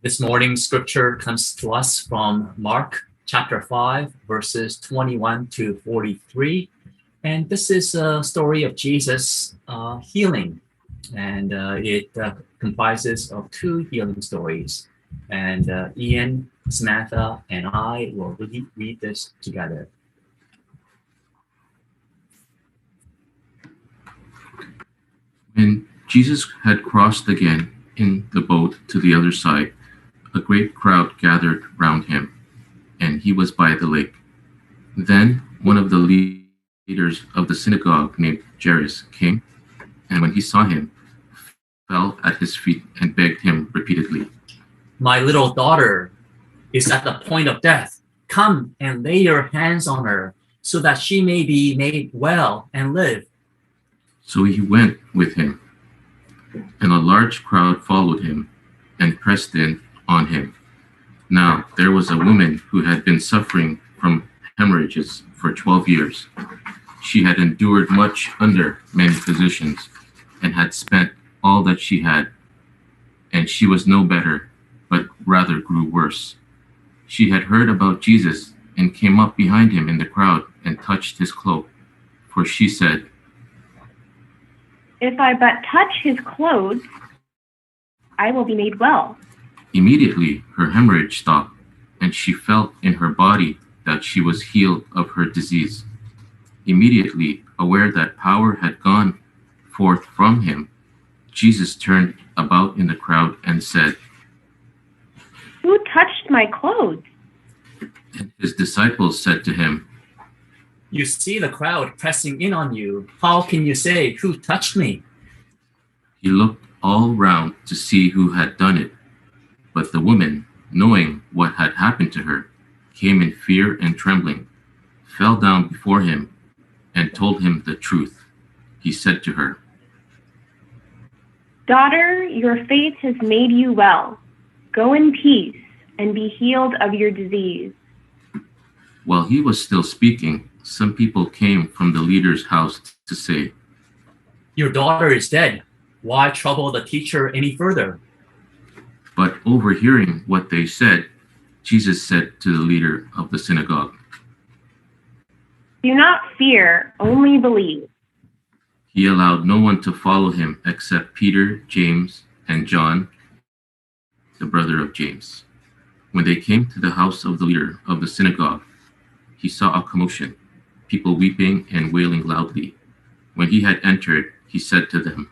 This morning's scripture comes to us from Mark chapter 5, verses 21 to 43. And this is a story of Jesus healing. And it comprises of two healing stories. And Ian, Samantha, and I will read this together. When Jesus had crossed again in the boat to the other side, a great crowd gathered round him, and he was by the lake. Then one of the leaders of the synagogue named Jairus came, and when he saw him, fell at his feet and begged him repeatedly, "My little daughter is at the point of death. Come and lay your hands on her so that she may be made well and live." So he went with him, and a large crowd followed him and pressed in on him. Now there was a woman who had been suffering from hemorrhages for 12 years. She had endured much under many physicians and had spent all that she had, and she was no better, but rather grew worse. She had heard about Jesus and came up behind him in the crowd and touched his cloak, for she said, "If I but touch his clothes, I will be made well." Immediately her hemorrhage stopped, and she felt in her body that she was healed of her disease. Immediately, aware that power had gone forth from him, Jesus turned about in the crowd and said, "Who touched my clothes?" And his disciples said to him, "You see the crowd pressing in on you. How can you say, 'Who touched me?'" He looked all round to see who had done it. But the woman, knowing what had happened to her, came in fear and trembling, fell down before him, and told him the truth. He said to her, "Daughter, your faith has made you well. Go in peace and be healed of your disease." While he was still speaking, some people came from the leader's house to say, "Your daughter is dead. Why trouble the teacher any further?" But overhearing what they said, Jesus said to the leader of the synagogue, "Do not fear, only believe." He allowed no one to follow him except Peter, James, and John, the brother of James. When they came to the house of the leader of the synagogue, he saw a commotion, people weeping and wailing loudly. When he had entered, he said to them,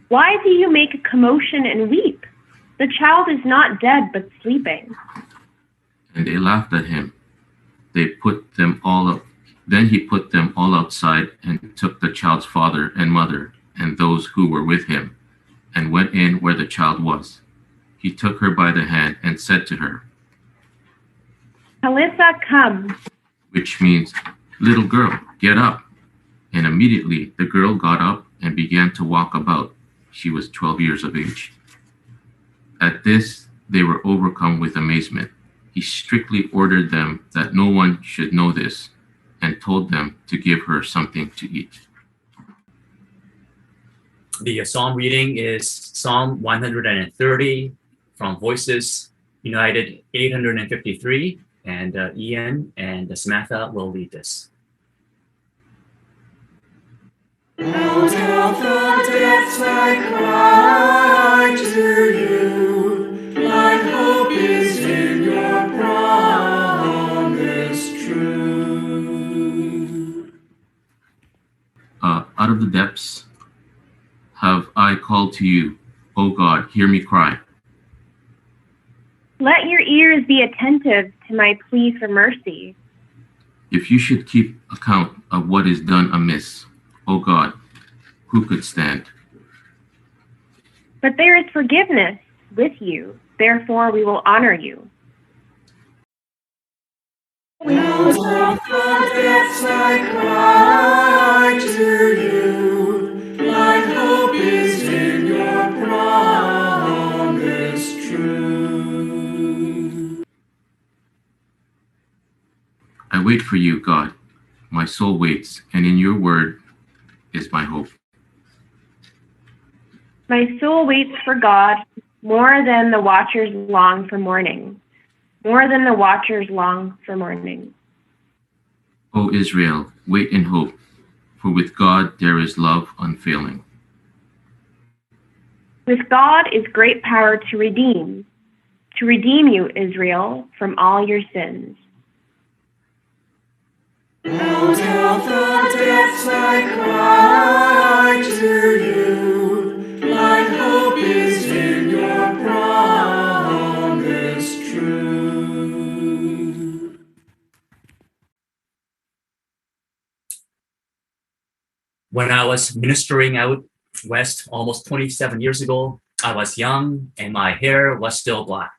"Why do you make a commotion and weep? The child is not dead, but sleeping." And they laughed at him. Then he put them all outside and took the child's father and mother and those who were with him and went in where the child was. He took her by the hand and said to her, "Talitha, come," which means, "Little girl, get up." And immediately the girl got up and began to walk about. She was 12 years of age. At this, they were overcome with amazement. He strictly ordered them that no one should know this and told them to give her something to eat. The psalm reading is Psalm 130 from Voices United 853, and Ian and Samantha will read this. Out of the depths I cry to you, my hope is in your promise true. Out of the depths have I called to you, O God, hear me cry. Let your ears be attentive to my plea for mercy. If you should keep account of what is done amiss, O God, who could stand? But there is forgiveness with you, therefore we will honor you. Out of the depths I cry to you, my hope is in your promise true. I wait for you, God. My soul waits, and in your word is my hope. My soul waits for God, more than the watchers long for morning, more than the watchers long for morning. O Israel, wait in hope, for with God there is love unfailing. With God is great power to redeem you, Israel, from all your sins. Out of the depths I cry to you, my hope is in your promise true. When I was ministering out west almost 27 years ago, I was young and my hair was still black.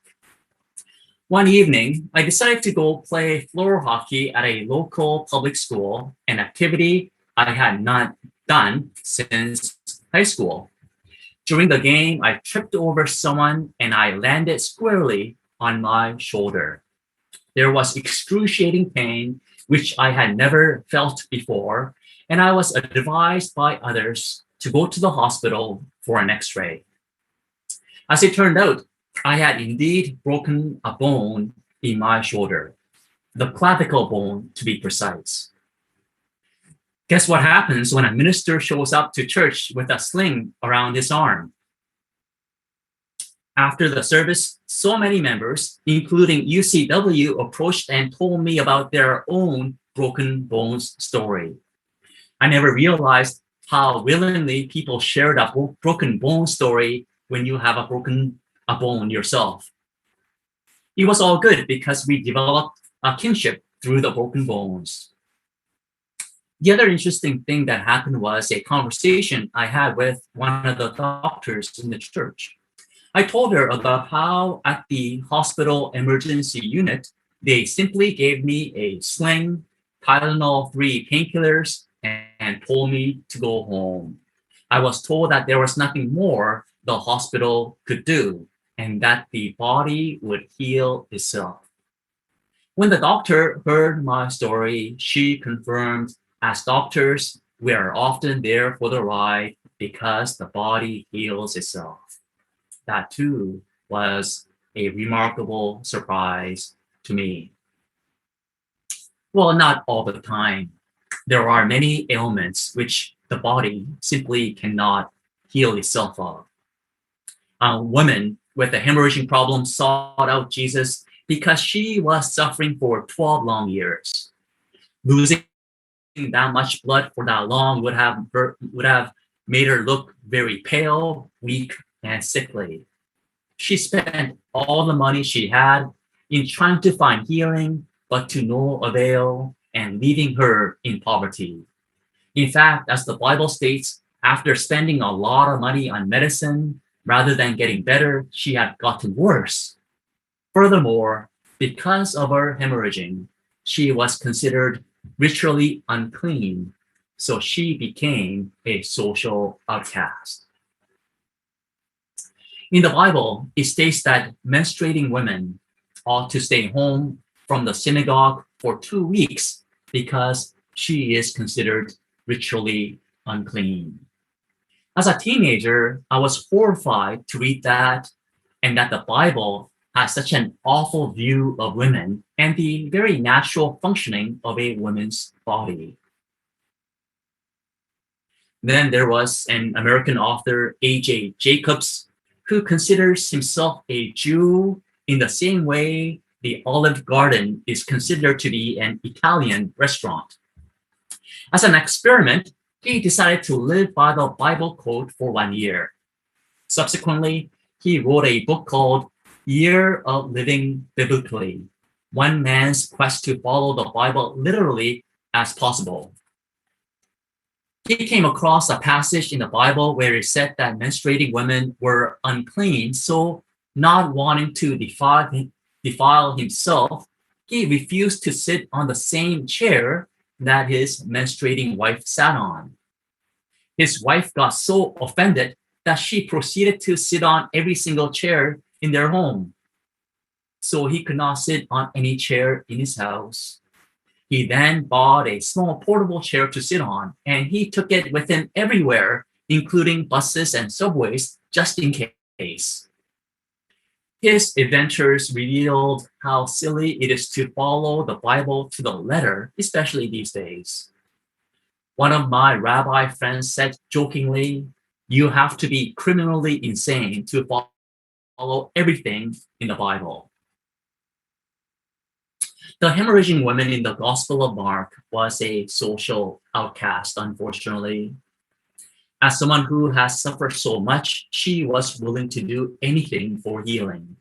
One evening, I decided to go play floor hockey at a local public school, an activity I had not done since high school. During the game, I tripped over someone and I landed squarely on my shoulder. There was excruciating pain, which I had never felt before, and I was advised by others to go to the hospital for an x-ray. As it turned out, I had indeed broken a bone in my shoulder, the clavicle bone to be precise. Guess what happens when a minister shows up to church with a sling around his arm? After the service, so many members, including UCW, approached and told me about their own broken bones story. I never realized how willingly people shared a broken bone story when you have a bone yourself. It was all good because we developed a kinship through the broken bones. The other interesting thing that happened was a conversation I had with one of the doctors in the church. I told her about how at the hospital emergency unit, they simply gave me a sling, Tylenol 3 painkillers, and told me to go home. I was told that there was nothing more the hospital could do and that the body would heal itself. When the doctor heard my story, she confirmed, as doctors, we are often there for the ride because the body heals itself. That too was a remarkable surprise to me. Well, not all the time. There are many ailments which the body simply cannot heal itself of. A woman with a hemorrhaging problem sought out Jesus because she was suffering for 12 long years. Losing that much blood for that long would have made her look very pale, weak, and sickly. She spent all the money she had in trying to find healing, but to no avail, and leaving her in poverty. In fact, as the Bible states, after spending a lot of money on medicine, rather than getting better, she had gotten worse. Furthermore, because of her hemorrhaging, she was considered ritually unclean, so she became a social outcast. In the Bible, it states that menstruating women ought to stay home from the synagogue for 2 weeks because she is considered ritually unclean. As a teenager, I was horrified to read that and that the Bible has such an awful view of women and the very natural functioning of a woman's body. Then there was an American author, A.J. Jacobs, who considers himself a Jew in the same way the Olive Garden is considered to be an Italian restaurant. As an experiment, he decided to live by the Bible quote for 1 year. Subsequently, he wrote a book called Year of Living Biblically, one man's quest to follow the Bible literally as possible. He came across a passage in the Bible where it said that menstruating women were unclean, so not wanting to defile himself, he refused to sit on the same chair that his menstruating wife sat on. His wife got so offended that she proceeded to sit on every single chair in their home. So he could not sit on any chair in his house. He then bought a small portable chair to sit on, and he took it with him everywhere, including buses and subways, just in case. His adventures revealed how silly it is to follow the Bible to the letter, especially these days. One of my rabbi friends said jokingly, "You have to be criminally insane to follow everything in the Bible." The hemorrhaging woman in the Gospel of Mark was a social outcast, unfortunately. As someone who has suffered so much, she was willing to do anything for healing.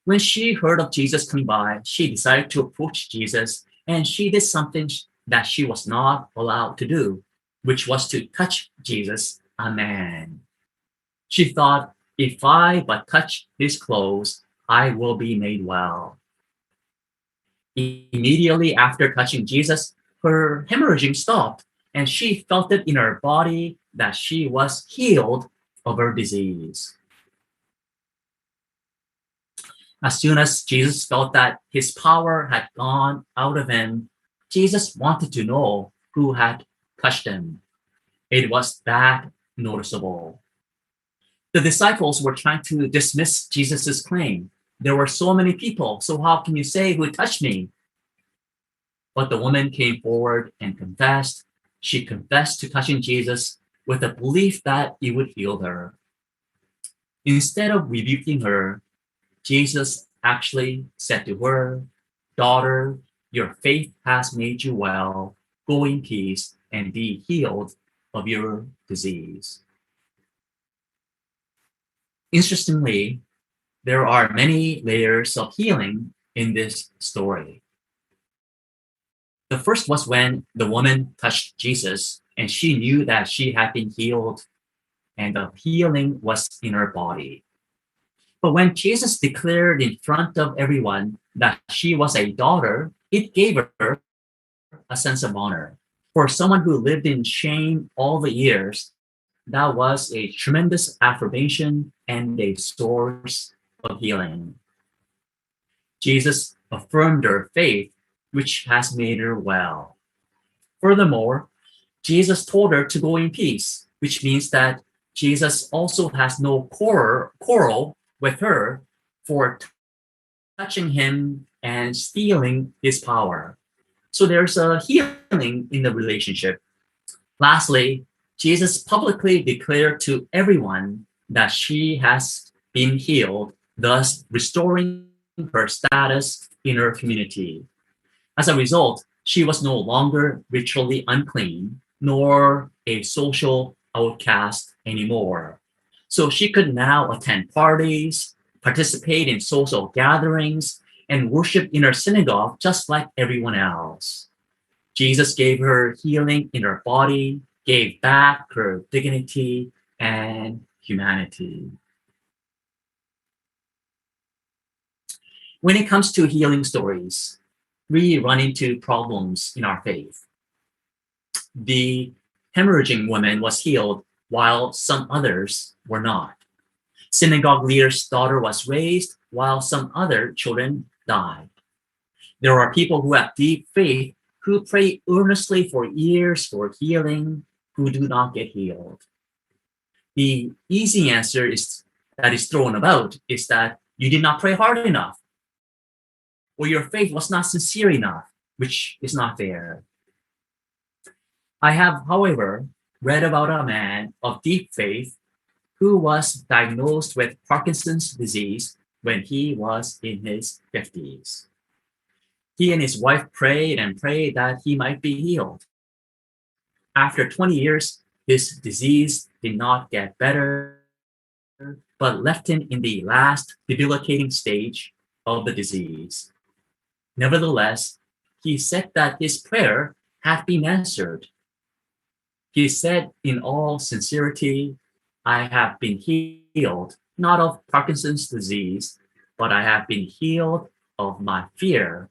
When she heard of Jesus coming by, she decided to approach Jesus, and she did something that she was not allowed to do, which was to touch Jesus, a man. She thought, if I but touch his clothes, I will be made well. Immediately after touching Jesus, her hemorrhaging stopped, and she felt it in her body that she was healed of her disease. As soon as Jesus felt that his power had gone out of him, Jesus wanted to know who had touched him. It was that noticeable. The disciples were trying to dismiss Jesus' claim. There were so many people, so how can you say who touched me? But the woman came forward and confessed. She confessed to touching Jesus with the belief that he would heal her. Instead of rebuking her, Jesus actually said to her, "Daughter, your faith has made you well. Go in peace and be healed of your disease." Interestingly, there are many layers of healing in this story. The first was when the woman touched Jesus and she knew that she had been healed and the healing was in her body. But when Jesus declared in front of everyone that she was a daughter, it gave her a sense of honor. For someone who lived in shame all the years, that was a tremendous affirmation and a source of healing. Jesus affirmed her faith, which has made her well. Furthermore, Jesus told her to go in peace, which means that Jesus also has no quarrel with her for touching him and stealing his power. So there's a healing in the relationship. Lastly, Jesus publicly declared to everyone that she has been healed, thus restoring her status in her community. As a result, she was no longer ritually unclean, nor a social outcast anymore. So she could now attend parties, participate in social gatherings, and worship in her synagogue just like everyone else. Jesus gave her healing in her body, gave back her dignity and humanity. When it comes to healing stories, we run into problems in our faith. The hemorrhaging woman was healed while some others were not. Synagogue leader's daughter was raised while some other children died. There are people who have deep faith who pray earnestly for years for healing who do not get healed. The easy answer that is thrown about is that you did not pray hard enough, or your faith was not sincere enough, which is not fair. I have, however, read about a man of deep faith who was diagnosed with Parkinson's disease when he was in his 50s. He and his wife prayed and prayed that he might be healed. After 20 years, his disease did not get better, but left him in the last debilitating stage of the disease. Nevertheless, he said that his prayer had been answered. He said in all sincerity, "I have been healed, not of Parkinson's disease, but I have been healed of my fear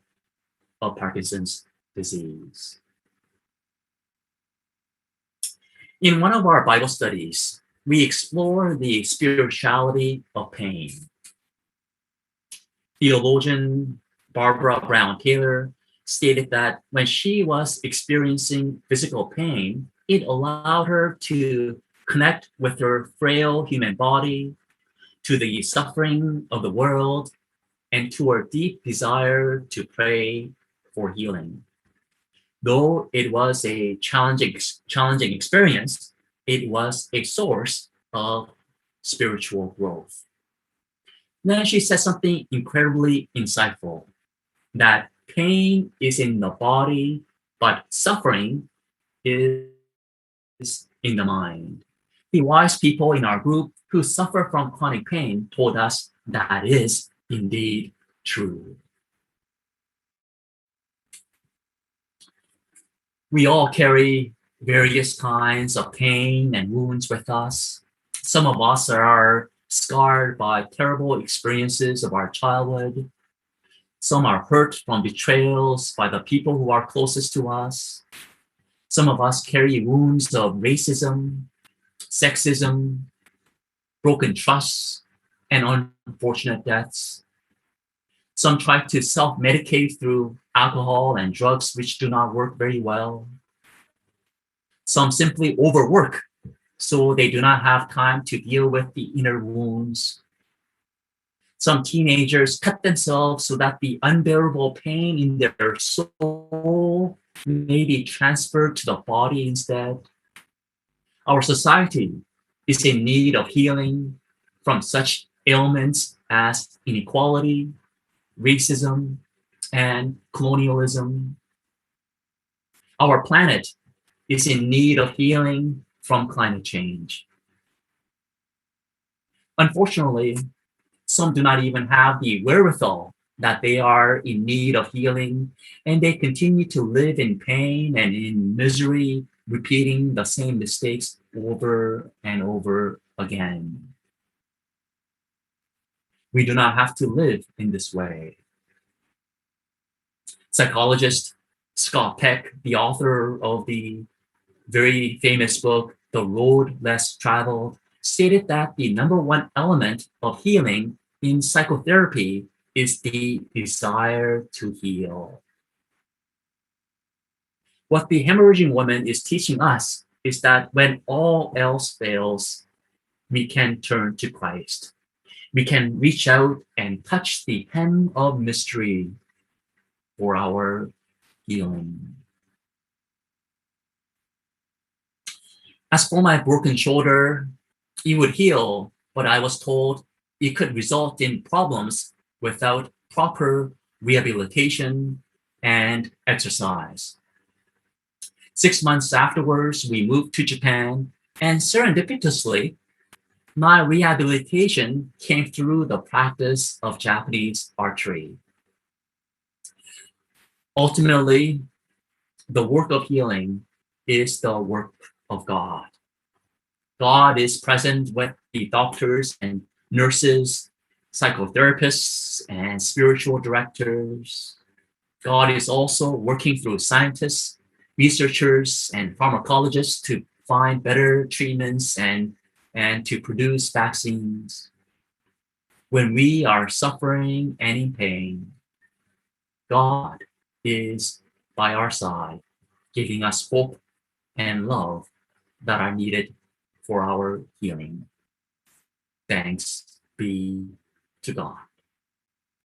of Parkinson's disease." In one of our Bible studies, we explore the spirituality of pain. Theologian Barbara Brown Taylor stated that when she was experiencing physical pain, it allowed her to connect with her frail human body, to the suffering of the world, and to our deep desire to pray for healing. Though it was a challenging experience, it was a source of spiritual growth. Then she said something incredibly insightful, that pain is in the body, but suffering is in the mind. The wise people in our group who suffer from chronic pain told us that is indeed true. We all carry various kinds of pain and wounds with us. Some of us are scarred by terrible experiences of our childhood. Some are hurt from betrayals by the people who are closest to us. Some of us carry wounds of racism, sexism, broken trusts, and unfortunate deaths. Some try to self-medicate through alcohol and drugs, which do not work very well. Some simply overwork, so they do not have time to deal with the inner wounds. Some teenagers cut themselves so that the unbearable pain in their soul may be transferred to the body instead. Our society is in need of healing from such ailments as inequality, racism, and colonialism. Our planet is in need of healing from climate change. Unfortunately, some do not even have the wherewithal that they are in need of healing, and they continue to live in pain and in misery, repeating the same mistakes over and over again. We do not have to live in this way. Psychologist Scott Peck, the author of the very famous book, The Road Less Traveled, stated that the number one element of healing in psychotherapy is the desire to heal. What the hemorrhaging woman is teaching us is that when all else fails, we can turn to Christ. We can reach out and touch the hem of mystery for our healing. As for my broken shoulder, it would heal, but I was told it could result in problems without proper rehabilitation and exercise. 6 months afterwards, we moved to Japan, and serendipitously, my rehabilitation came through the practice of Japanese archery. Ultimately, the work of healing is the work of God. God is present with the doctors and nurses, psychotherapists, and spiritual directors. God is also working through scientists, researchers, and pharmacologists to find better treatments and to produce vaccines. When we are suffering and in pain, God is by our side, giving us hope and love that are needed for our healing. Thanks be to God.